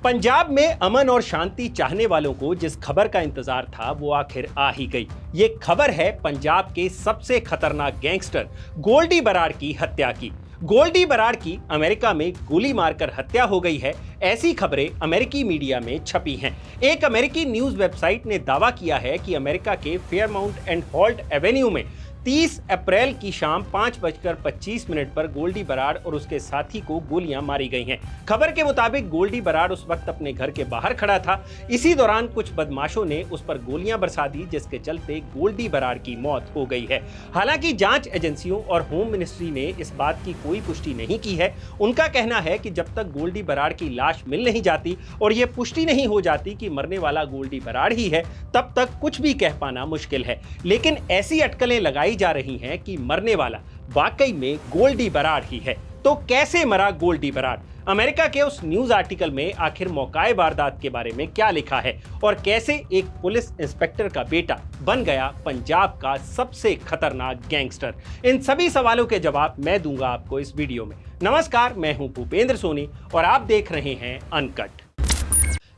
पंजाब में अमन और शांति चाहने वालों को जिस खबर का इंतजार था वो आखिर आ ही गई। ये खबर है पंजाब के सबसे खतरनाक गैंगस्टर गोल्डी बराड़ की हत्या की। गोल्डी बराड़ की अमेरिका में गोली मारकर हत्या हो गई है, ऐसी खबरें अमेरिकी मीडिया में छपी हैं। एक अमेरिकी न्यूज वेबसाइट ने दावा किया है कि अमेरिका के फेयरमाउंट एंड हॉल्ट एवेन्यू में 30 अप्रैल की शाम 5:25 पर गोल्डी बराड़ और उसके साथी को गोलियां मारी गई हैं। खबर के मुताबिक गोल्डी बराड़ उस वक्त अपने घर के बाहर खड़ा था। इसी दौरान कुछ बदमाशों ने उस पर गोलियां बरसा दी, जिसके चलते गोल्डी बराड़ की मौत हो गई है। हालांकि जांच एजेंसियों और होम मिनिस्ट्री ने इस बात की कोई पुष्टि नहीं की है। उनका कहना है कि जब तक गोल्डी बराड़ की लाश मिल नहीं जाती और यह पुष्टि नहीं हो जाती कि मरने वाला गोल्डी बराड़ ही है, तब तक कुछ भी कह पाना मुश्किल है। लेकिन ऐसी अटकलें लगाई जा रही हैं कि मरने वाला वाकई में गोल्डी बराड़ ही है। तो कैसे मरा गोल्डी बराड़? अमेरिका के उस न्यूज आर्टिकल में आखिर मौकाए वारदात के बारे में क्या लिखा है और कैसे एक पुलिस इंस्पेक्टर का बेटा बन गया पंजाब का सबसे खतरनाक गैंगस्टर? इन सभी सवालों के जवाब मैं दूंगा आपको इस वीडियो में। नमस्कार, मैं हूं भूपेंद्र सोनी और आप देख रहे हैं अनकट।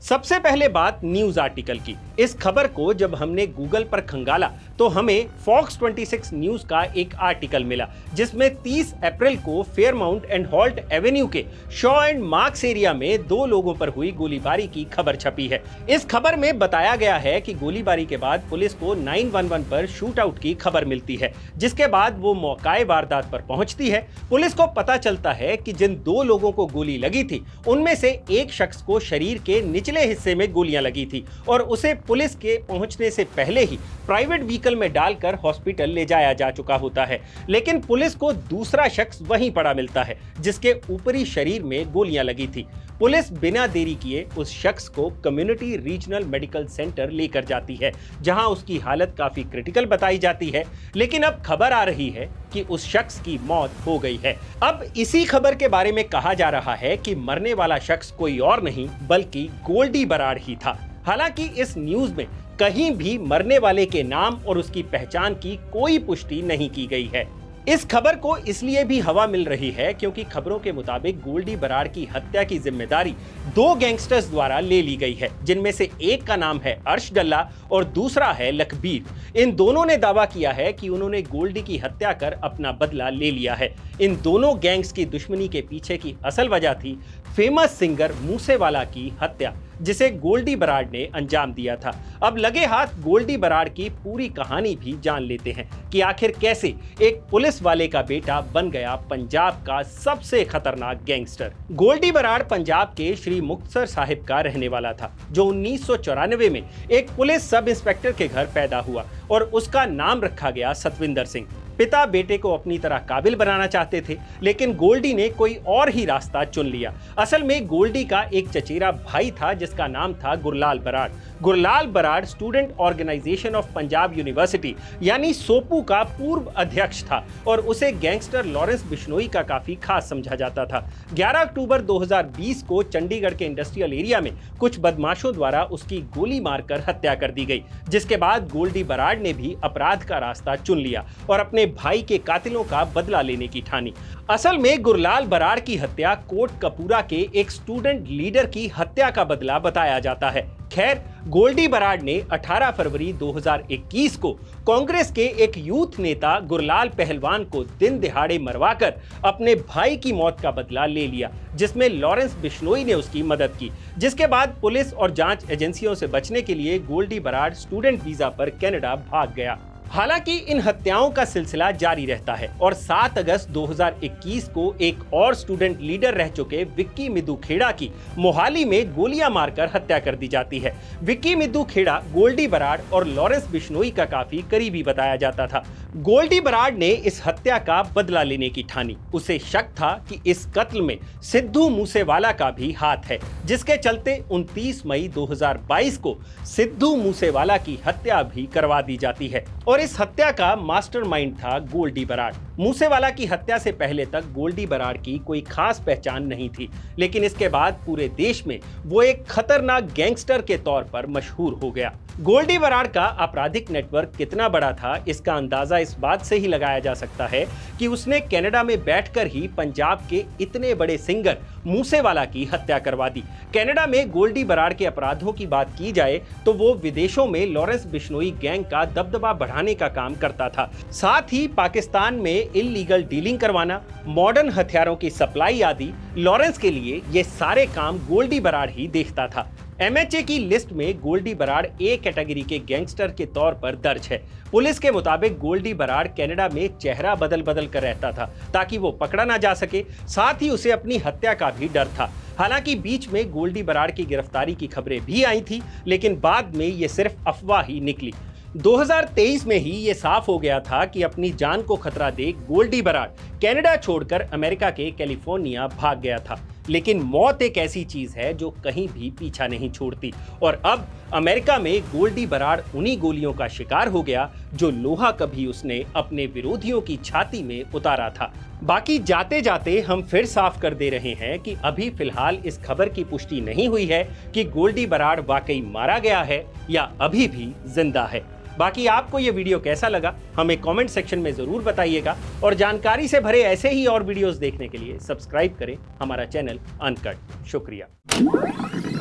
सबसे पहले बात न्यूज आर्टिकल की। इस खबर को जब हमने गूगल पर खंगाला तो हमें फॉक्स 26 न्यूज का एक आर्टिकल मिला, जिसमें 30 अप्रैल को फेयरमाउंट एंड हॉल्ट एवेन्यू के शॉ एंड मार्क्स एरिया में 2 लोगों पर हुई गोलीबारी की खबर छपी है। इस खबर में बताया गया है कि गोलीबारी के बाद पुलिस को 911 पर शूट आउट की खबर मिलती है, जिसके बाद वो मौकाए वारदात पर पहुंचती है। पुलिस को पता चलता है कि जिन 2 लोगों को गोली लगी थी उनमें से एक शख्स को शरीर के निचले हिस्से में गोलियां लगी थी और उसे पुलिस के पहुंचने से पहले ही प्राइवेट व्हीकल में डालकर हॉस्पिटल ले जाया जा चुका होता है। लेकिन पुलिस को दूसरा शख्स वहीं पड़ा मिलता है, जिसके ऊपरी शरीर में गोलियां लगी थी। पुलिस बिना देरी किए उस शख्स को कम्युनिटी रीजनल मेडिकल सेंटर लेकर जाती है, जहां उसकी हालत काफी क्रिटिकल बताई जाती है। लेकिन अब खबर आ रही है कि उस शख्स की मौत हो गई है। अब इसी खबर के बारे में कहा जा रहा है कि मरने वाला शख्स कोई और नहीं बल्कि गोल्डी बराड़ ही था। हालांकि इस न्यूज में कहीं भी मरने वाले के नाम और उसकी पहचान की कोई पुष्टि नहीं की गई है। इस खबर को इसलिए भी हवा मिल रही है क्योंकि खबरों के मुताबिक गोल्डी बराड़ की हत्या की जिम्मेदारी 2 गैंगस्टर्स द्वारा ले ली गई है, जिनमें से एक का नाम है अर्श डल्ला और दूसरा है लखबीर। इन दोनों ने दावा किया है कि उन्होंने गोल्डी की हत्या कर अपना बदला ले लिया है। इन दोनों गैंग्स की दुश्मनी के पीछे की असल वजह थी फेमस सिंगर मूसेवाला की हत्या, जिसे गोल्डी बराड़ ने अंजाम दिया था। अब लगे हाथ गोल्डी बराड़ की पूरी कहानी भी जान लेते हैं कि आखिर कैसे एक पुलिस वाले का बेटा बन गया पंजाब का सबसे खतरनाक गैंगस्टर। गोल्डी बराड़ पंजाब के श्री मुक्तसर साहिब का रहने वाला था, जो 1994 में एक पुलिस सब इंस्पेक्टर के घर पैदा हुआ और उसका नाम रखा गया सतविंदर सिंह। पिता बेटे को अपनी तरह काबिल बनाना चाहते थे, लेकिन गोल्डी ने कोई और ही रास्ता चुन लिया। असल में गोल्डी का एक चचेरा भाई था जिसका नाम था Gurlal Brar. Gurlal Brar student organisation of Punjab university यानी सोपू का पूर्व अध्यक्ष था और उसे गैंगस्टर लॉरेंस बिश्नोई का काफी खास समझा जाता था। 11 अक्टूबर 2020 को चंडीगढ़ के इंडस्ट्रियल एरिया में कुछ बदमाशों द्वारा उसकी गोली मारकर हत्या कर दी गई, जिसके बाद गोल्डी बराड़ ने भी अपराध का रास्ता चुन लिया और अपने भाई के कातिलों का बदला लेने की ठानी। असल में गुरलाल बराड़ की हत्या कोट कपूरा के एक स्टूडेंट लीडर की हत्या का बदला बताया जाता है। खैर, गोल्डी बराड़ ने 18 फरवरी 2021 को कांग्रेस के एक यूथ नेता गुरलाल पहलवान को दिन दिहाड़े मरवाकर अपने भाई की मौत का बदला ले लिया, जिसमें लॉरेंस बिश्नोई ने उसकी मदद की। जिसके बाद पुलिस और जांच एजेंसियों से बचने के लिए गोल्डी बराड़ स्टूडेंट वीजा पर कनाडा भाग गया। हालांकि इन हत्याओं का सिलसिला जारी रहता है और 7 अगस्त 2021 को एक और स्टूडेंट लीडर रह चुके विक्की मिद्दू खेड़ा की मोहाली में गोलियां मारकर हत्या कर दी जाती है। विक्की मिद्दू खेड़ा गोल्डी बराड़ और लॉरेंस बिश्नोई का काफी करीबी बताया जाता था। गोल्डी बराड़ ने इस हत्या का बदला लेने की ठानी। उसे शक था कि इस कत्ल में सिद्धू मूसेवाला का भी हाथ है, जिसके चलते 29 मई 2022 को सिद्धू मूसेवाला की हत्या भी करवा दी जाती है और इस हत्या का मास्टरमाइंड था गोल्डी बराड़। मूसेवाला की हत्या से पहले तक गोल्डी बराड़ की कोई खास पहचान नहीं थी, लेकिन इसके बाद पूरे देश में वो एक खतरनाक गैंगस्टर के तौर पर मशहूर हो गया। गोल्डी बराड़ का आपराधिक नेटवर्क कितना बड़ा था, इसका अंदाजा इस बात से ही लगाया जा सकता है कि उसने कनाडा में बैठकर ही पंजाब के इतने बड़े सिंगर मूसेवाला की हत्या करवा दी। कनाडा में गोल्डी बराड़ के अपराधों की बात की जाए तो वो विदेशों में लॉरेंस बिश्नोई गैंग का दबदबा बढ़ाने का काम करता था। साथ ही पाकिस्तान में इल्लीगल डीलिंग करवाना, मॉडर्न हथियारों की सप्लाई आदि लॉरेंस के लिए ये सारे काम गोल्डी बराड़ ही देखता था। एमएचए की लिस्ट में गोल्डी बराड़ ए कैटेगरी के गैंगस्टर के तौर पर दर्ज है। पुलिस के मुताबिक गोल्डी बराड़ कनाडा में चेहरा बदल बदल कर रहता था ताकि वो पकड़ा ना जा सके, साथ ही उसे अपनी हत्या का भी डर था। हालांकि बीच में गोल्डी बराड़ की गिरफ्तारी की खबरें भी आई थी, लेकिन बाद में ये सिर्फ अफवाह ही निकली। 2023 में ही ये साफ हो गया था कि अपनी जान को खतरा देख गोल्डी बराड़ कनाडा छोड़कर अमेरिका के कैलिफोर्निया भाग गया था। लेकिन मौत एक ऐसी चीज है जो कहीं भी पीछा नहीं छोड़ती, और अब अमेरिका में गोल्डी बराड़ उन्हीं गोलियों का शिकार हो गया जो लोहा कभी उसने अपने विरोधियों की छाती में उतारा था। बाकी जाते जाते हम फिर साफ कर दे रहे हैं कि अभी फिलहाल इस खबर की पुष्टि नहीं हुई है कि गोल्डी बराड़ वाकई मारा गया है या अभी भी जिंदा है। बाकी आपको ये वीडियो कैसा लगा हमें कमेंट सेक्शन में जरूर बताइएगा, और जानकारी से भरे ऐसे ही और वीडियोस देखने के लिए सब्सक्राइब करें हमारा चैनल अनकट। शुक्रिया।